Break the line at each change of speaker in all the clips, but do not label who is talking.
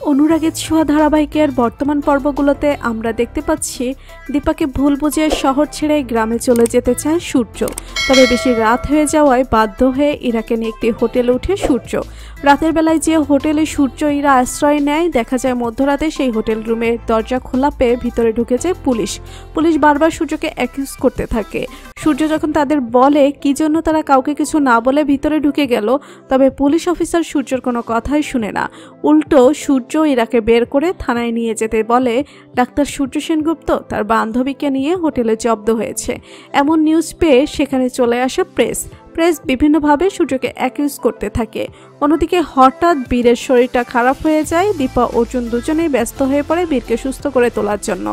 অনুরাগের ছোঁয়া ধারাবাহিকের বর্তমান পর্বগুলোতে আমরা দেখতে পাচ্ছি দীপাকে ভুল বুঝে শহর ছেড়ে গ্রামে চলে যেতে চায় সূর্য। তবে বেশি রাত হয়ে যাওয়ায় বাধ্য হয়ে ইরাকে নিয়ে একটি হোটেলে উঠে সূর্য। রাতের বেলায় যে হোটেলে সূর্য ইরা আশ্রয় নেয়, দেখা যায় মধ্যরাতে সেই হোটেল রুমের দরজা খোলা পেয়ে ভিতরে ঢুকে যায় পুলিশ। বারবার সূর্যকে অ্যাকিউজ করতে থাকে। সূর্য যখন তাদের বলে কি জন্য তারা কাউকে কিছু না বলে ভিতরে ঢুকে গেল, তবে পুলিশ অফিসার সূর্যর কোনো কথাই শুনে না। উল্টো সূর্য ইরাকে বের করে থানায় নিয়ে যেতে বলে ডাক্তার সূর্য সেনগুপ্ত তার বান্ধবীকে নিয়ে হোটেলে জব্দ হয়েছে। এমন নিউজ পেয়ে সেখানে চলে আসে প্রেস বিভিন্নভাবে সূর্যকে অ্যাকিউজ করতে থাকে। অন্যদিকে হঠাৎ বীরের শরীরটা খারাপ হয়ে যায়। দীপা অর্জুন দুজনেই ব্যস্ত হয়ে পড়ে বীরকে সুস্থ করে তোলার জন্য।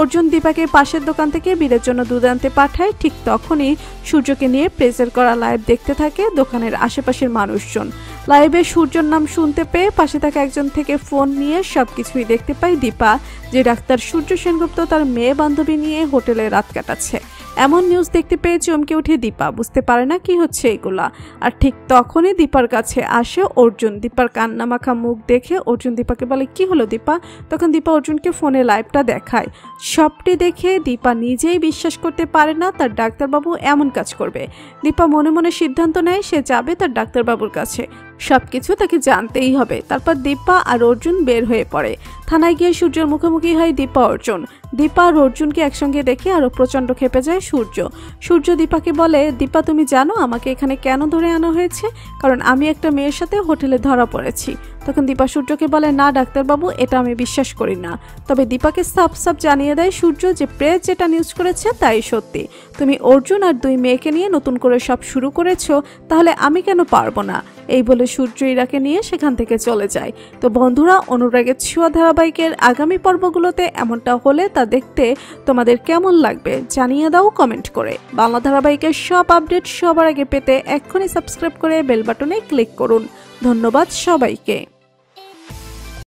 অর্জুন দীপাকে পাশের দোকান থেকে বীরের জন্য দুধ আনতে পাঠায়। ঠিক তখনই সূর্যকে নিয়ে প্রেসের করা লাইভ দেখতে থাকে দোকানের আশেপাশের মানুষজন। লাইভে সূর্যর নাম শুনতে পেয়ে পাশে থাকা একজন থেকে ফোন নিয়ে সবকিছুই দেখতে পায় দীপা, যে ডাক্তার সূর্য সেনগুপ্ত তার মেয়ে বান্ধবী নিয়ে হোটেলে রাত কাটাচ্ছে। এমন নিউজ দেখতে পেয়ে চমকে উঠে দীপা, বুঝতে পারে না কি হচ্ছে এগুলা। আর ঠিক তখনই দীপার কাছে আসে অর্জুন। দীপার কান্না মাখা মুখ দেখে অর্জুন দীপাকে বলে কি হলো দীপা। তখন দীপা অর্জুনকে ফোনে লাইভটা দেখায়। সবটি দেখে দীপা নিজেই বিশ্বাস করতে পারে না তার ডাক্তারবাবু এমন কাজ করবে। দীপা মনে মনে সিদ্ধান্ত নেয় সে যাবে তার ডাক্তারবাবুর কাছে, সবকিছু তাকে জানতেই হবে। তারপর দীপা আর অর্জুন বের হয়ে পড়ে। থানায় গিয়ে সূর্যের মুখোমুখি হয় দীপা অর্জুন। দীপা আর অর্জুনকে একসঙ্গে দেখে আরো প্রচন্ড খেপে যায় সূর্য দীপাকে বলে দীপা তুমি জানো আমাকে এখানে কেন ধরে আনা হয়েছে? কারণ আমি একটা মেয়ের সাথে হোটেলে ধরা পড়েছি। তখন দীপা সূর্যকে বলে না ডাক্তারবাবু, এটা আমি বিশ্বাস করি না। তবে দীপাকে সাফ জানিয়ে দেয় সূর্য যে প্রেস যেটা নিউজ করেছে তাই সত্যি। তুমি অর্জুন আর দুই মেয়েকে নিয়ে নতুন করে সব শুরু করেছো, তাহলে আমি কেন পারবো না? এই বলে সূর্য ইরাকে নিয়ে সেখান থেকে চলে যায়। তো বন্ধুরা, অনুরাগের ছোঁয়া ধারাবাহিকের আগামী পর্বগুলোতে এমনটা হলে তা দেখতে তোমাদের কেমন লাগবে জানিয়ে দাও কমেন্ট করে। বাংলা ধারাবাহিকের সব আপডেট সবার আগে পেতে এক্ষুনি সাবস্ক্রাইব করে বেল বাটনে ক্লিক করুন। ধন্যবাদ সবাইকে।